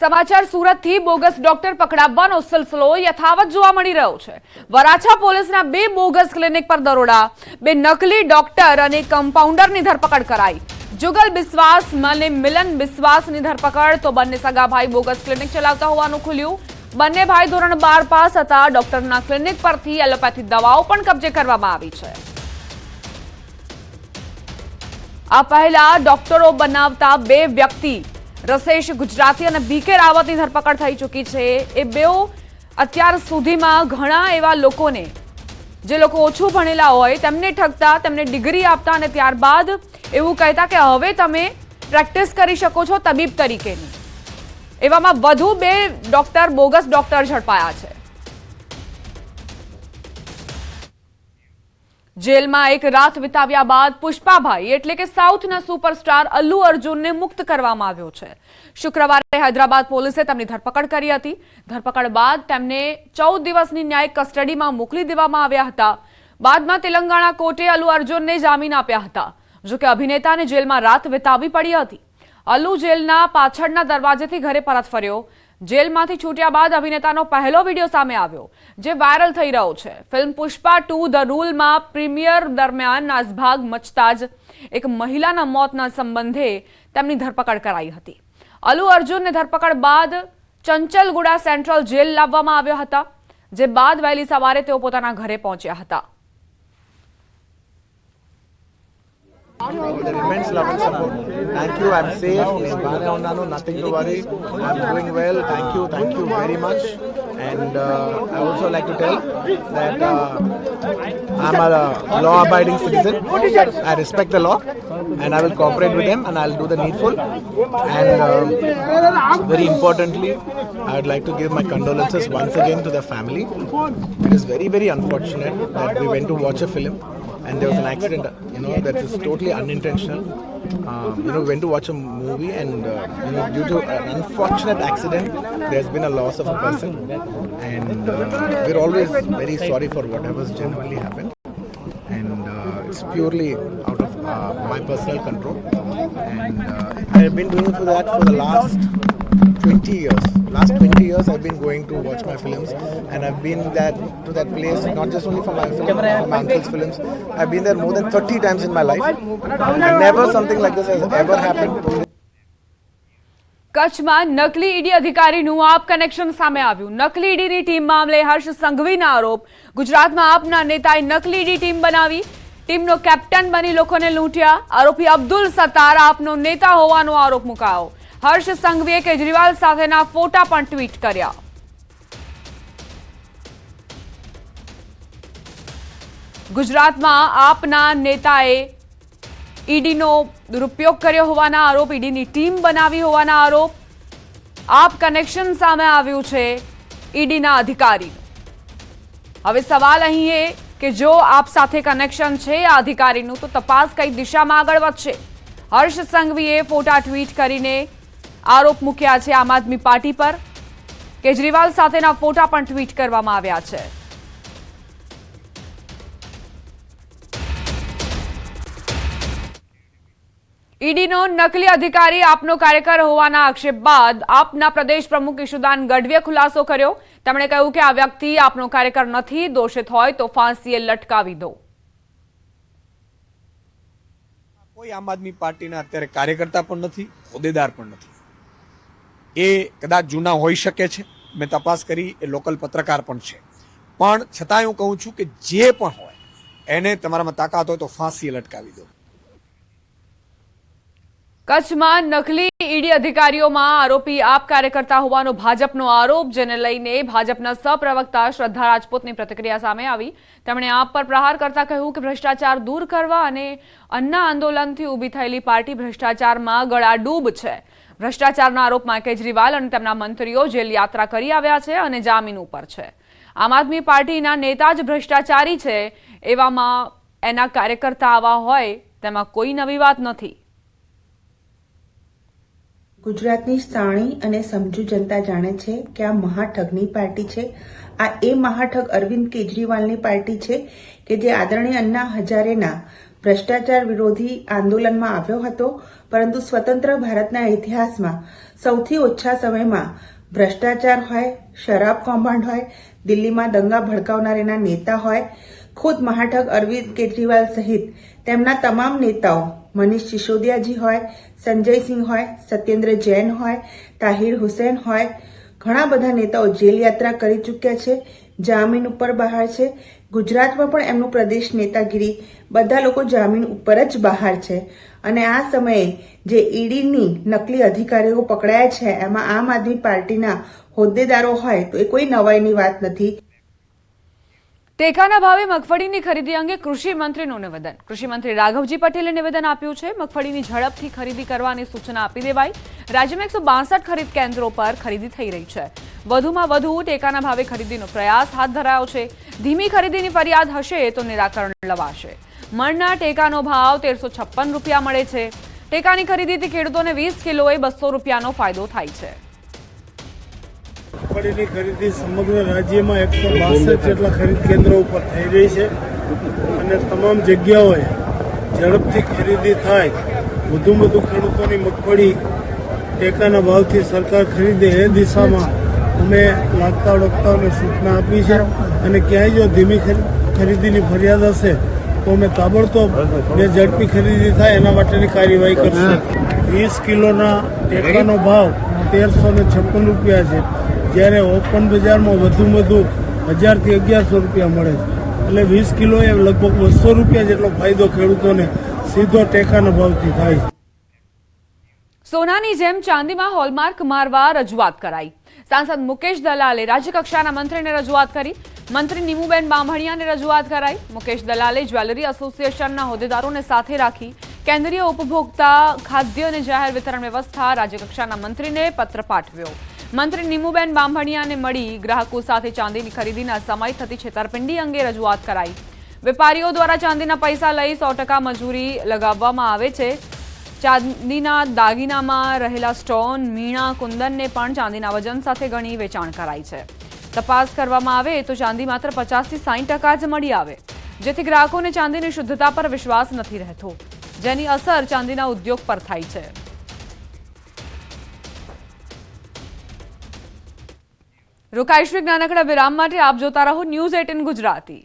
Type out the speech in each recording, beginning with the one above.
સમાચાર સુરતથી bogus doctor પકડાવવાનો સિલસિલો યથાવત જોવા મળી રહ્યો છે। વરાછા પોલીસના બે બોગસ ક્લિનિક પર દરોડા, બે નકલી ડોક્ટર અને કમ્પાઉન્ડરની ધરપકડ કરાઈ। જુગલ બિસ્વાસ અને મિલન બિસ્વાસની ધરપકડ તો બંને સગા ભાઈ બોગસ ક્લિનિક ચલાવતા હોવાનું ખુલ્યું। બંને ભાઈ ધોરણ 12 પાસ હતા। ડોક્ટરના ક્લિનિક પરથી એલોપેથી દવાઓ પણ કબજે કરવામાં આવી છે। આ પહેલા ડોક્ટરો બનાવતા બે વ્યક્તિ રસેશ ગુજરાતી અને બીકે રાવતની ધરપકડ થઈ ચૂકી છે। એ બેઓ અત્યાર સુધીમાં ઘણા એવા લોકોને, જે લોકો ઓછું ભણેલા હોય તેમને ઠગતા, તેમને ડિગ્રી આપતા અને ત્યારબાદ એવું કહેતા કે હવે તમે પ્રેક્ટિસ કરી શકો છો તબીબ તરીકેની। એવામાં વધુ બે ડોક્ટર, બોગસ ડોક્ટર ઝડપાયા છે। જેલમાં એક રાત વિતાવ્યા બાદ પુષ્પાભાઈ એટલે કે સાઉથના સુપરસ્ટાર અલ્લુ અર્જુનને મુક્ત કરવામાં આવ્યો છે। શુક્રવારે હૈદરાબાદ પોલીસે તેમની ધરપકડ કરી હતી। ધરપકડ બાદ તેમને 14 દિવસની ન્યાયિક કસ્ટડીમાં મોકલી દેવામાં આવ્યા હતા। બાદમાં તેલંગાણા કોર્ટે અલ્લુ અર્જુનને જામીન આપ્યા હતા। જોકે અભિનેતાને જેલમાં રાત વિતાવવી પડી હતી। અલ્લુ જેલના પાછળના દરવાજેથી ઘરે પરત ફર્યો। જેલમાંથી છૂટ્યા બાદ અભિનેતાનો પહેલો વિડીયો સામે આવ્યો, જે વાયરલ થઈ રહ્યો છે। ફિલ્મ પુષ્પા 2 ધ રૂલમાં પ્રીમિયર દરમિયાન નાસભાગ મચતા જ એક મહિલાના મોતના સંબંધે તેમની ધરપકડ કરાઈ હતી। અલ્લુ અર્જુનને ધરપકડ બાદ ચંચલગુડા સેન્ટ્રલ જેલ લાવવામાં આવ્યા હતા, જે બાદ વહેલી સવારે તેઓ પોતાના ઘરે પહોંચ્યા હતા। With an immense love and support. Thank you. I'm safe. Nothing to worry. I'm doing well. Thank you very much. And I also like to tell that I'm a law-abiding citizen. I respect the law, and I will cooperate with them, and I'll do the needful. And very importantly, I would like to give my condolences once again to the family. It is very, very unfortunate that we went to watch a film and there was an accident, that is totally unintentional. We went to watch a movie and, due to an unfortunate accident, there's been a loss of a person. And we're always very sorry for whatever's genuinely happened. And it's purely out of my personal control. And I've been doing that for the last 20 years. Last 20 years I've been going to watch my films, and I've been to that place not just only for my film, for my uncle's films. I've been there more than 30 times in my life. Never something like this has ever happened. કચ્છમાં નકલી ED અધિકારીનું આપ connection સામે આવ્યું। નકલી ઈડીની team મામલે હર્ષ સંઘવીના આરોપ। ગુજરાતમાં આપના નેતાએ નકલી ઈડી ટીમ બનાવી, ટીમનો કેપ્ટન બની લોકોને લૂંટ્યા। આરોપી અબ્દુલ સત્તાર આપનો નેતા હોવાનો આરોપ મુકાયો। હર્ષ સંઘવીએ કેજરીવાલ સાથેના ફોટા પણ ટ્વીટ કર્યા। ગુજરાતમાં આપના નેતાએ ઈડીનો દુરુપયોગ કર્યો હોવાના આરોપ, ઈડીની ટીમ બનાવી હોવાના આરોપ। આપ કનેક્શન સામે આવ્યું છે ઈડીના અધિકારીનું। હવે સવાલ અહીં એ કે જો આપ સાથે કનેક્શન છે આ અધિકારીનું, તો તપાસ કઈ દિશામાં આગળ વધશે? હર્ષ સંઘવીએ ફોટા ટ્વીટ કરીને આરોપ મૂક્યા છે આમ આદમી પાર્ટી પર। કેજરીવાલ સાથેના ફોટા પણ ટ્વીટ કરવામાં આવ્યા છે। ઈડીનો નકલી અધિકારી આપનો કાર્યકર હોવાના આક્ષેપ બાદ આપના પ્રદેશ પ્રમુખ ઈશુદાન ગઢવીએ ખુલાસો કર્યો। તેમણે કહ્યું કે આ વ્યક્તિ આપનો કાર્યકર નથી, દોષિત હોય તો ફાંસીએ લટકાવી દો। કોઈ આમ આદમી પાર્ટીના અત્યારે કાર્યકર્તા પણ નથી, હોદ્દેદાર પણ નથી। એ કદાચ જૂના હોઈ શકે છે, મેં તપાસ કરી, એ લોકલ પત્રકાર પણ છે, પણ છતાંય હું કહું છું કે જે પણ હોય એને તમારામાં તાકાત હોય તો ફાંસી લટકાવી દો। કચ્છમાં નકલી ઈડી અધિકારીઓમાં આરોપી આપ કાર્યકર્તા હોવાનો ભાજપનો આરોપ, જેને લઈને ભાજપના સહપ્રવક્તા શ્રદ્ધા રાજપૂતની પ્રતિક્રિયા સામે આવી। તેમણે આપ પર પ્રહાર કરતા કહ્યું કે ભ્રષ્ટાચાર दूर કરવા અને અન્ના આંદોલનથી ઊભી થયેલી પાર્ટી ભ્રષ્ટાચારમાં ગળાડૂબ છે। ભ્રષ્ટાચારના આરોપમાં કેજરીવાલ અને તેમના મંત્રીઓ જેલ યાત્રા કરી આવ્યા છે અને જામીન ઉપર છે। આમ આદમી પાર્ટીના નેતા જ ભ્રષ્ટાચારી છે, એવામાં એના કાર્યકર્તા આવા હોય તેમાં કોઈ નવી વાત નથી। ગુજરાતની શાણી અને સમજુ જનતા જાણે છે કે આ મહાઠગની પાર્ટી છે। આ એ મહાઠગ અરવિંદ કેજરીવાલની પાર્ટી છે કે જે આદરણીય અન્ના હજારેના ભ્રષ્ટાચાર વિરોધી આંદોલનમાં આવ્યો હતો, પરંતુ સ્વતંત્ર ભારતના ઇતિહાસમાં સૌથી ઓછા સમયમાં ભ્રષ્ટાચાર હોય, શરાબ કૌભાંડ હોય, દિલ્હીમાં દંગા ભડકાવનારના નેતા હોય, ખુદ મહાઠગ અરવિંદ કેજરીવાલ સહિત તેમના તમામ નેતાઓ મનીષ સિસોદિયાજી હોય, સંજયસિંહ હોય, સત્યેન્દ્ર જૈન હોય, તાહિર હુસૈન હોય, ઘણા બધા નેતાઓ જેલ યાત્રા કરી ચૂક્યા છે, જામીન ઉપર બહાર છે. ગુજરાતમાં પણ એમનું પ્રદેશ નેતાગીરી બધા લોકો જામીન ઉપર જ બહાર છે. અને આ સમયે જે ઈડીની નકલી અધિકારીઓ પકડાયા છે એમાં આમ આદમી પાર્ટીના હોદ્દેદારો હોય તો એ કોઈ નવાઈની વાત નથી. ટેકાના ભાવે મગફળીની ખરીદી અંગે કૃષિ મંત્રીનું નિવેદન. કૃષિ મંત્રી રાઘવજી પટેલે નિવેદન આપ્યું છે. મગફળીની ઝડપથી ખરીદી કરવાની સૂચના આપી દેવાઈ. રાજ્યમાં 162 ખરીદ કેન્દ્રો પર ખરીદી થઈ રહી છે. વધુમાં વધુ ટેકાના ભાવે ખરીદીનો પ્રયાસ હાથ ધરાયો છે. ધીમી ખરીદીની ફરિયાદ હશે તો નિરાકરણ લવાશે. મણના ટેકાનો ભાવ 1356 રૂપિયા મળે છે. ટેકાની ખરીદીથી ખેડૂતોને 20 કિલોએ 200 રૂપિયાનો ફાયદો થાય છે. મગફળીની ખરીદી સમગ્ર રાજ્યમાં 162 જેટલા ખરીદ કેન્દ્રો ઉપર થઈ રહી છે અને તમામ જગ્યાઓએ ઝડપથી ખરીદી થાય, વધુમાં વધુ ખેડૂતોની મગફળી ટેકાના ભાવથી સરકાર ખરીદે એ દિશામાં અમે લાગતા વળગતાઓને સૂચના આપી છે. અને ક્યાંય જો ધીમી ખરીદીની ફરિયાદ હશે તો અમે તાબડતોબ જે ઝડપી ખરીદી થાય એના માટેની કાર્યવાહી કરશે. 20 કિલોના ટેકાનો ભાવ 1356 રૂપિયા છે, જ્યારે ઓપન બજારમાં વધુમાં વધુ 1000 થી 1100 રૂપિયા મળે છે. એટલે 20 કિલો એ લગભગ 200 રૂપિયા જેટલો ફાયદો ખેડૂતોને સીધો ટેકાના ભાવથી થાય છે. સોનાની જેમ ચાંદીમાં હોલમાર્ક મારવા રજૂઆત કરાઈ. સાંસદ મુકેશ દલાલે રાજ્યકક્ષાના મંત્રીને રજૂઆત કરી. મંત્રી નીમુબેન બામણિયાને રજૂઆત કરાઈ. મુકેશ દલાલે જ્વેલરી એસોસિએશનના હોદ્દેદારોને સાથે રાખી કેન્દ્રીય ઉપભોક્તા ખાદ્ય અને જાહેર વિતરણ વ્યવસ્થા રાજ્યકક્ષાના મંત્રીને પત્ર પાઠવ્યો. મંત્રી નીમુબેન બામણિયાને મળી ગ્રાહકો સાથે ચાંદીની ખરીદીના સમય થતી છેતરપિંડી અંગે રજૂઆત કરાઈ. વેપારીઓ દ્વારા ચાંદીના પૈસા લઈ 100% મજૂરી લગાવવામાં આવે છે. ચાંદીના દાગીનામાં રહેલા સ્ટોન, મીણા, કુંદનને પણ ચાંદીના વજન સાથે ગણી વેચાણ કરાય છે. તપાસ કરવામાં આવે તો ચાંદી માત્ર 50 થી 60% જ મળી આવે, જેથી ગ્રાહકોને ચાંદીની શુદ્ધતા પર વિશ્વાસ નથી રહેતો, જેની અસર ચાંદીના ઉદ્યોગ પર થાય છે. રોકાઈશું એક નાનકડા વિરામ માટે. આપ જોતા રહો ન્યૂઝ 18 ગુજરાતી.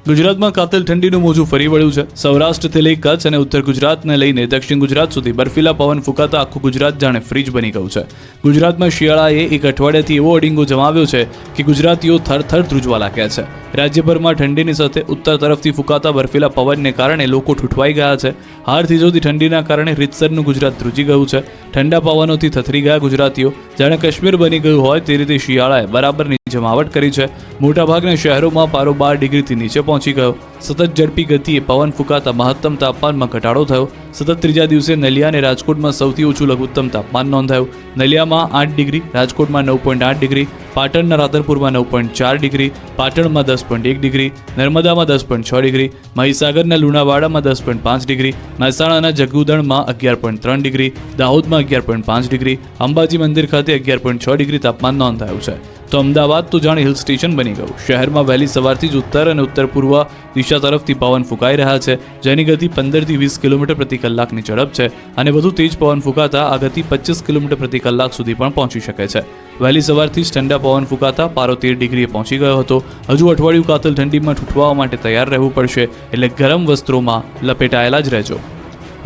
ગુજરાતમાં કાતિલ ઠંડીનું મોજું ફરી વળ્યું છે. સૌરાષ્ટ્રથી લઈ કચ્છ અને ઉત્તર ગુજરાતને લઈને દક્ષિણ ગુજરાત સુધી બર્ફીલા પવન ફૂંકાતા આખું ગુજરાત જાણે ફ્રીજ બની ગયું છે. ગુજરાતમાં શિયાળાએ એક અઠવાડિયાથી એવો અડીંગો જમાવ્યો છે કે ગુજરાતીઓ થરથર ધ્રુજવા લાગ્યા છે. રાજ્યભરમાં ઠંડીની સાથે ઉત્તર તરફથી ફૂંકાતા બર્ફીલા પવનને કારણે લોકો ઠૂઠવાઈ ગયા છે. હાર થીજોતી ઠંડીના કારણે રીતસરનું ગુજરાત ધ્રુજી ગયું છે. ઠંડા પવનોથી થથરી ગયા ગુજરાતીઓ. જાણે કાશ્મીર બની ગયું હોય તે રીતે શિયાળાએ બરાબરની જમાવટ કરી છે. મોટાભાગના શહેરોમાં પારો 12 ડિગ્રીથી નીચે પહોંચી ગયો. સતત ઝડપી ગતિએ પવન ફૂંકાતા મહત્તમ તાપમાનમાં ઘટાડો થયો. સતત ત્રીજા દિવસે નલિયા અને રાજકોટમાં સૌથી ઓછું લઘુત્તમ તાપમાન નોંધાયું. નલિયામાં 8 ડિગ્રી, રાજકોટમાં 9.8 ડિગ્રી, પાટણના રાધનપુરમાં 9.4 ડિગ્રી, પાટણમાં 10.1 ડિગ્રી, નર્મદામાં 10.6 ડિગ્રી, મહીસાગરના લુણાવાડામાં 10.5 ડિગ્રી, મહેસાણાના જગુદણમાં 11.3 ડિગ્રી, દાહોદમાં 11.5 ડિગ્રી, અંબાજી મંદિર ખાતે 11.6 ડિગ્રી તાપમાન નોંધાયું છે. તો અમદાવાદ તો જાણે હિલ સ્ટેશન બની ગયું. શહેરમાં વહેલી સવારથી જ ઉત્તર અને ઉત્તર પૂર્વ દિશા તરફથી પવન ફૂંકાઈ રહ્યા છે, જેની ગતિ 15 થી 20 કિલોમીટર પ્રતિ કલાકની ઝડપ છે અને વધુ તેજ પવન ફૂંકાતા આ ગતિ 25 કિલોમીટર પ્રતિ કલાક સુધી પણ પહોંચી શકે છે. વહેલી સવારથી જ ઠંડા પવન ફૂંકાતા પારો 13 ડિગ્રીએ પહોંચી ગયો હતો. હજુ અઠવાડિયું કાતિલ ઠંડીમાં ઠૂઠવાવા માટે તૈયાર રહેવું પડશે, એટલે ગરમ વસ્ત્રોમાં લપેટાયેલા જ રહેજો.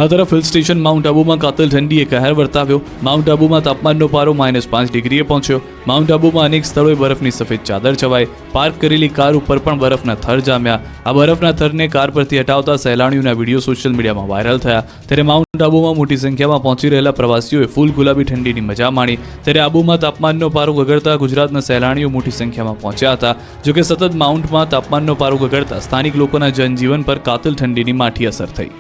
આ તરફ હિલ સ્ટેશન માઉન્ટ આબુમાં કાતિલ ઠંડીએ કહેર વર્તાવ્યો. માઉન્ટ આબુમાં તાપમાનનો પારો -5 ડિગ્રીએ પહોંચ્યો. માઉન્ટ આબુમાં અનેક સ્થળોએ બરફની સફેદ ચાદર છવાઈ. પાર્ક કરેલી કાર ઉપર પણ બરફના થર જામ્યા. આ બરફના થરને કાર પરથી હટાવતા સહેલાણીઓના વિડીયો સોશિયલ મીડિયામાં વાયરલ થયા. ત્યારે માઉન્ટ આબુમાં મોટી સંખ્યામાં પહોંચી રહેલા પ્રવાસીઓએ ફૂલ ગુલાબી ઠંડીની મજા માણી. ત્યારે આબુમાં તાપમાનનો પારો ગગડતા ગુજરાતના સહેલાણીઓ મોટી સંખ્યામાં પહોંચ્યા હતા. જોકે સતત માઉન્ટમાં તાપમાનનો પારો ગગડતા સ્થાનિક લોકોના જનજીવન પર કાતિલ ઠંડીની માઠી અસર થઈ.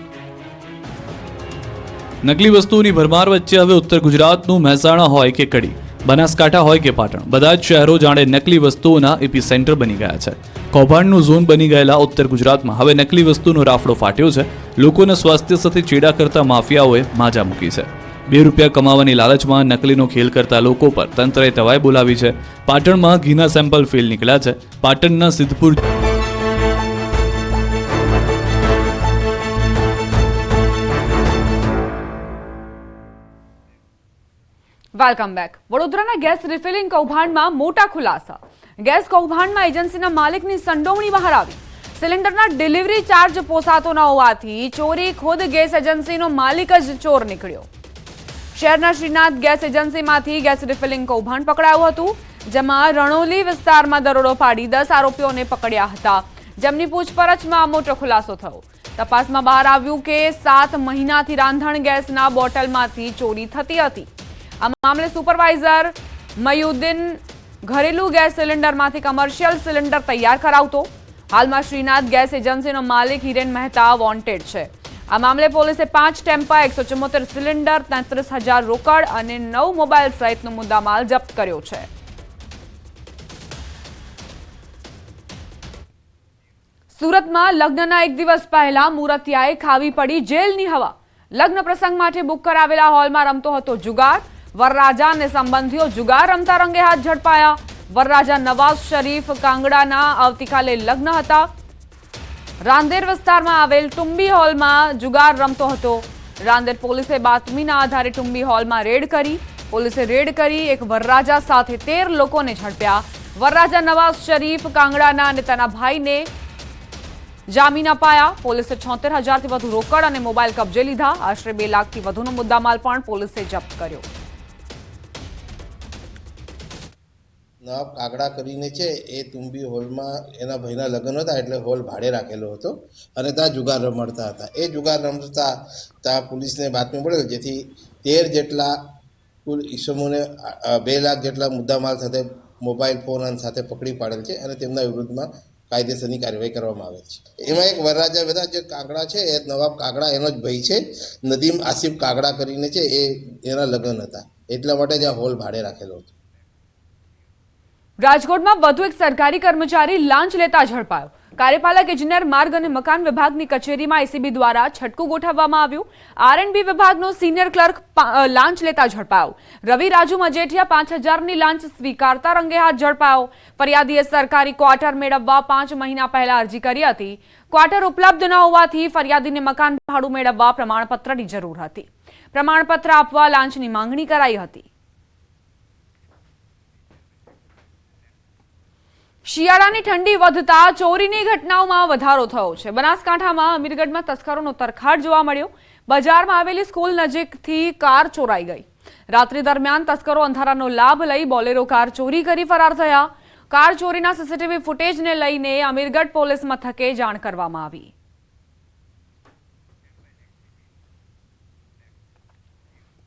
નકલી વસ્તુઓની ભરમાર વચ્ચે હવે ઉત્તર ગુજરાતનું મહેસાણા હોય કે કડી, બનાસકાંઠા હોય કે પાટણ, બધા જ શહેરો જાણે નકલી વસ્તુઓના એપી સેન્ટર બની ગયા છે. કૌભાંડનું ઝોન બની ગયેલા ઉત્તર ગુજરાતમાં હવે નકલી વસ્તુનો રાફડો ફાટ્યો છે. લોકોના સ્વાસ્થ્ય સાથે ચેડા કરતા માફિયાઓએ માજા મૂકી છે. 2 રૂપિયા કમાવાની લાલચમાં નકલીનો ખેલ કરતા લોકો પર તંત્રએ તવાઈ બોલાવી છે. પાટણમાં ઘીના સેમ્પલ ફેલ નીકળ્યા છે. પાટણના સિદ્ધપુર વેલકમ બેક. વડોદરાના ગેસ રિફિલિંગ કૌભાંડમાં મોટા ખુલાસા. ગેસ કૌભાંડમાં એજન્સીના માલિકની સંડોવણી બહાર આવી. સિલિન્ડરના ડિલિવરી ચાર્જ પોસાતો ન હોવાથી ચોરી ખુદ ગેસ એજન્સીનો માલિક જ ચોર નીકળ્યો. શહેરના શ્રીનાથ ગેસ એજન્સીમાંથી ગેસ રિફિલિંગ કૌભાંડ પકડાયું હતું, જેમાં રણોલી વિસ્તારમાં દરોડો પાડી 10 આરોપીઓને પકડ્યા હતા, જેમની પૂછપરછમાં આ મોટો ખુલાસો થયો. તપાસમાં બહાર આવ્યું કે 7 મહિનાથી રાંધણ ગેસના બોટલમાંથી ચોરી થતી હતી. આ મામલે સુપરવાઇઝર મયુદ્દીન ઘરેલું ગેસ સિલિન્ડરમાંથી કમર્શિયલ સિલિન્ડર તૈયાર કરાવતો. હાલમાં શ્રીનાથ ગેસ એજન્સીનો માલિક હિરેન મહેતા વોન્ટેડ છે. આ મામલે પોલીસે 5 ટેમ્પા, 174 સિલિન્ડર, 33,000 રોકડ અને 9 મોબાઈલ સહિતનો મુદ્દામાલ જપ્ત કર્યો છે. સુરતમાં લગ્નના એક દિવસ પહેલા મુરતિયાએ ખાવી પડી જેલની હવા. લગ્ન પ્રસંગ માટે બુક કરાવેલા હોલમાં રમતો હતો જુગાર. વરરાજા અને સંબંધીઓ જુગાર રમતા રંગે હાથ ઝડપાયા. વરરાજા નવાઝ શરીફ કાંગડાના આવતીકાલે લગ્ન હતા. રાંદેર વિસ્તારમાં આવેલ ટુંબી હોલમાં જુગાર રમતો હતો. રાંદેર પોલીસે બાતમીના આધારે ટુંબી હોલમાં રેડ કરી. પોલીસે રેડ કરી એક વરરાજા સાથે 13 લોકોને ઝડપ્યા. વરરાજા નવાઝ શરીફ કાંગડાના અને તેના ભાઈને જામીન અપાયા. પોલીસે 76,000 થી વધુ રોકડ અને મોબાઈલ કબજે લીધા. આશરે 2 લાખથી વધુનો મુદ્દામાલ પણ પોલીસે જપ્ત કર્યો. નવાબ કાગડા કરીને છે એ તુંબી હોલમાં એના ભાઈના લગ્ન હતા એટલે હોલ ભાડે રાખેલો હતો અને ત્યાં જુગાર રમાડતા હતા. એ જુગાર રમતા ત્યાં પોલીસને બાતમી મળેલ, જેથી 13 જેટલા કુલ ઈસમોને 2 લાખ જેટલા મુદ્દામાલ સાથે મોબાઈલ ફોન સાથે પકડી પાડેલ છે અને તેમના વિરુદ્ધમાં કાયદેસરની કાર્યવાહી કરવામાં આવે છે. એમાં એક વરરાજા બધા જે કાગડા છે એ નવાબ કાગડા એનો જ ભાઈ છે, નદીમ આસિફ કાગડા કરીને છે, એના લગ્ન હતા એટલા માટે ત્યાં હોલ ભાડે રાખેલો હતો. રાજકોટમાં વધુ એક સરકારી કર્મચારી લાંચ લેતા ઝડપાયો. કાર્યપાલક ઇજનેર માર્ગ અને મકાન વિભાગની કચેરીમાં એસીબી દ્વારા છટકું ગોઠવવામાં આવ્યું. આરએનબી વિભાગનો સિનિયર ક્લર્ક લાંચ લેતા ઝડપાયો. રવિ રાજુ મજેઠિયા 5,000ની લાંચ સ્વીકારતા રંગે હાથ ઝડપાયો. ફરિયાદીએ સરકારી ક્વાર્ટર મેળવવા 5 મહિના પહેલા અરજી કરી હતી. ક્વાર્ટર ઉપલબ્ધ ન હોવાથી ફરિયાદીને મકાન ભાડું મેળવવા પ્રમાણપત્રની જરૂર હતી. પ્રમાણપત્ર આપવા લાંચની માંગણી કરાઈ હતી. શિયાળાની ઠંડી વધતા ચોરીની ઘટનાઓમાં વધારો થયો છે. બનાસકાંઠામાં અમીરગઢમાં તસ્કરોનો તરખાટ જોવા મળ્યો. બજારમાં આવેલી સ્કૂલ નજીકથી કાર ચોરાઈ ગઈ. રાત્રિ દરમિયાન તસ્કરો અંધારાનો લાભ લઈ બોલેરો કાર ચોરી કરી ફરાર થયા. કાર ચોરીના સીસીટીવી ફૂટેજને લઈને અમીરગઢ પોલીસ મથકે જાણ કરવામાં આવી.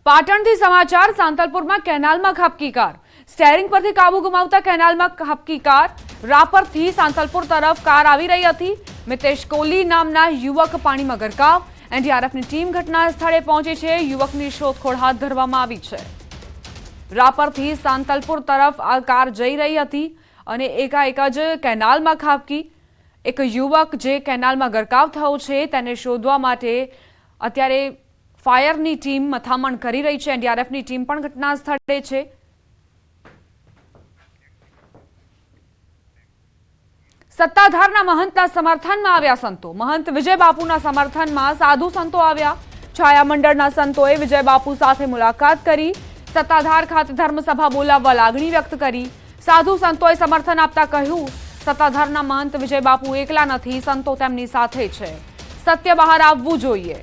પાટણથી સમાચાર. સાંતલપુરમાં કેનાલમાં ખાબકી કાર. સ્ટેરિંગ પરથી કાબુ ગુમાવતા કેનાલમાં ખાબકી કાર. રાપરથી સાંતલપુર તરફ કાર આવી રહી હતી. મિતેશ કોહલી નામના યુવક પાણીમાં ગરકાવ. એનડીઆરએફની ટીમ ઘટના સ્થળે પહોંચી છે. યુવકની શોધખોળ હાથ ધરવામાં આવી છે. રાપરથી સાંતલપુર તરફ આ કાર જઈ રહી હતી અને એકાએક જ કેનાલમાં ખાબકી. એક યુવક જે કેનાલમાં ગરકાવ થયો છે તેને શોધવા માટે અત્યારે ફાયરની ટીમ મથામણ કરી રહી છે. એનડીઆરએફની ટીમ પણ ઘટના સ્થળે છે. સત્તાધારના મહંતના સમર્થનમાં આવ્યા સંતો. મહંત વિજય બાપુના સમર્થનમાં સાધુ સંતો આવ્યા. છાયા મંડળના સંતોએ વિજય બાપુ સાથે મુલાકાત કરી. સત્તાધાર ખાતે ધર્મસભા બોલાવવા લાગણી વ્યક્ત કરી. સાધુ સંતોએ સમર્થન આપતા કહ્યું, સત્તાધારના મહંત વિજય બાપુ એકલા નથી, સંતો તેમની સાથે છે. સત્ય બહાર આવવું જોઈએ.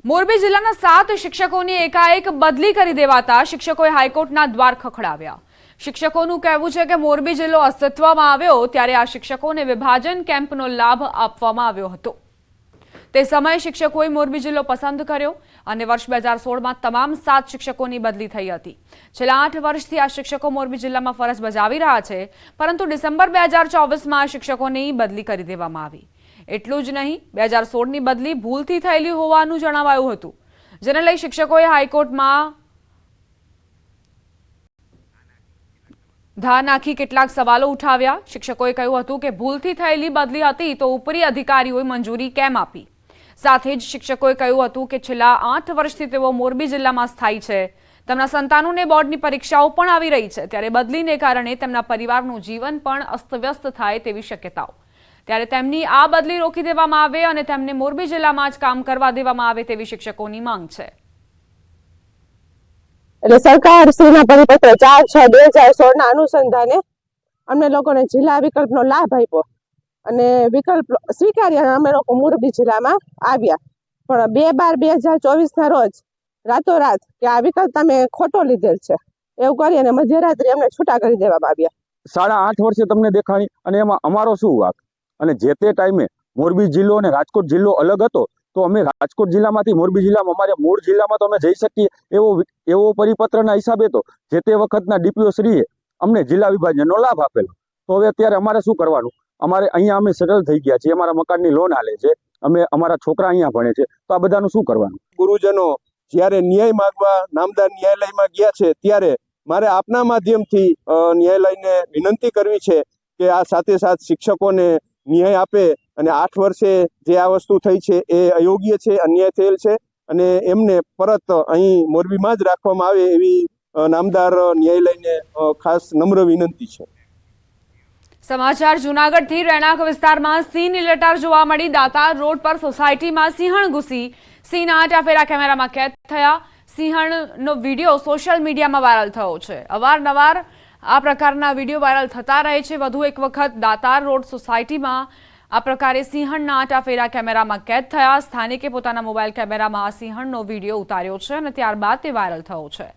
મોરબી જિલ્લાના 7 શિક્ષકોની એકાએક બદલી કરી દેવાતા શિક્ષકોએ હાઈકોર્ટના દ્વાર ખખડાવ્યા. શિક્ષકોનું કહેવું છે કે મોરબી જિલ્લો અસ્તિત્વમાં આવ્યો ત્યારે આ શિક્ષકોને વિભાજન કેમ્પનો લાભ આપવામાં આવ્યો હતો. તે સમયે શિક્ષકોએ મોરબી જિલ્લો પસંદ કર્યો અને વર્ષ 2016માં તમામ 7 શિક્ષકોની બદલી થઈ હતી. છેલ્લા 8 વર્ષથી આ શિક્ષકો મોરબી જિલ્લામાં ફરજ બજાવી રહ્યા છે, પરંતુ ડિસેમ્બર 2024માં આ શિક્ષકોની બદલી કરી દેવામાં આવી. એટલું જ નહીં, 2016ની બદલી ભૂલથી થયેલી હોવાનું જણાવાયું હતું, જેને લઈ શિક્ષકોએ હાઈકોર્ટમાં ધાર નાખી કેટલાક સવાલો ઉઠાવ્યા. શિક્ષકોએ કહ્યું હતું કે ભૂલથી થયેલી બદલી હતી તો ઉપરી અધિકારીઓએ મંજૂરી કેમ આપી. સાથે જ શિક્ષકોએ કહ્યું હતું કે છેલ્લા 8 વર્ષથી તેઓ મોરબી જિલ્લામાં સ્થાયી છે. તેમના સંતાનોને બોર્ડની પરીક્ષાઓ પણ આવી રહી છે, ત્યારે બદલીને કારણે તેમના પરિવારનું જીવન પણ અસ્તવ્યસ્ત થાય તેવી શક્યતાઓ. ત્યારે તેમની આ બદલી રોકી દેવામાં આવે અને તેમને મોરબી જિલ્લામાં જ કામ કરવા દેવામાં આવે તેવી શિક્ષકોની માંગ છે. એટલે સરકાર શ્રીના પરિપત્ર 4/6/2016 ના અનુસંધાને અમને લોકોને જિલ્લા વિકલ્પનો લાભ આપ્યો અને વિકલ્પ સ્વીકારી અને અમે લોકો મોરબી જિલ્લામાં આવ્યા. પણ 2/12/2024 ના રોજ રાતોરાત કે આ વિકલ્પ તમે ખોટો લીધેલ છે એવું કરી અને મધ્યરાત્રિ અમને છૂટા કરી દેવામાં આવ્યા. 8.5 વર્ષે તમને દેખાણી અને એમાં અમારો શું વાંક? અને જે તે ટાઈમે મોરબી જિલ્લો અને રાજકોટ જિલ્લો અલગ હતો તો અમે રાજકોટ જિલ્લામાંથી મોરબી જિલ્લામાં અમારે મૂળ જિલ્લામાં તો અમે જઈ શકીએ એવો પરિપત્રના હિસાબે તો જે તે વખતના ડીપીઓ શ્રીએ અમને જિલ્લા વિભાજનનો લાભ આપેલો. તો હવે અત્યારે અમારે શું કરવાનું? અમારે અહીંયા અમે સેટલ થઈ ગયા છીએ, અમારા મકાનની લોન હાલે છે, અમારા છોકરા અહીંયા ભણે છે, તો આ બધાનું શું કરવાનું? ગુરુજનો જ્યારે ન્યાય માંગવા નામદાર ન્યાયાલયમાં ગયા છે ત્યારે મારે આપના માધ્યમથી ન્યાયાલયને વિનંતી કરવી છે કે આ સાથે સાથ શિક્ષકોને ન્યાય આપે અને 8 વર્ષે જે આ વસ્તુ થઈ છે એ અયોગ્ય છે, અન્યાય થયેલ છે અને એમને પરત અહીં મોરબીમાં જ રાખવામાં આવે એવી નામદાર ન્યાયાલયને ખાસ નમ્ર વિનંતી છે. સમાચાર જૂનાગઢથી. રહેણાંક વિસ્તારમાં સિંહની લટાર જોવા મળી. દાતાર રોડ પર સોસાયટીમાં સિંહણ ઘૂસી સિંહના આંટાફેરા કેમેરામાં કેદ થયા. સિંહણનો વિડીયો સોશિયલ મીડિયામાં વાયરલ થયો છે. અવારનવાર આ પ્રકારના વિડીયો વાયરલ થતા રહે છે. વધુ એક વખત દાતાર રોડ સોસાયટીમાં આ પ્રકારે સિંહણના આંટાફેરા કેમેરામાં કેદ થયા. સ્થાનિકે પોતાના મોબાઈલ કેમેરામાં આ સિંહણનો વિડીયો ઉતાર્યો છે અને ત્યારબાદ તે વાયરલ થયો છે.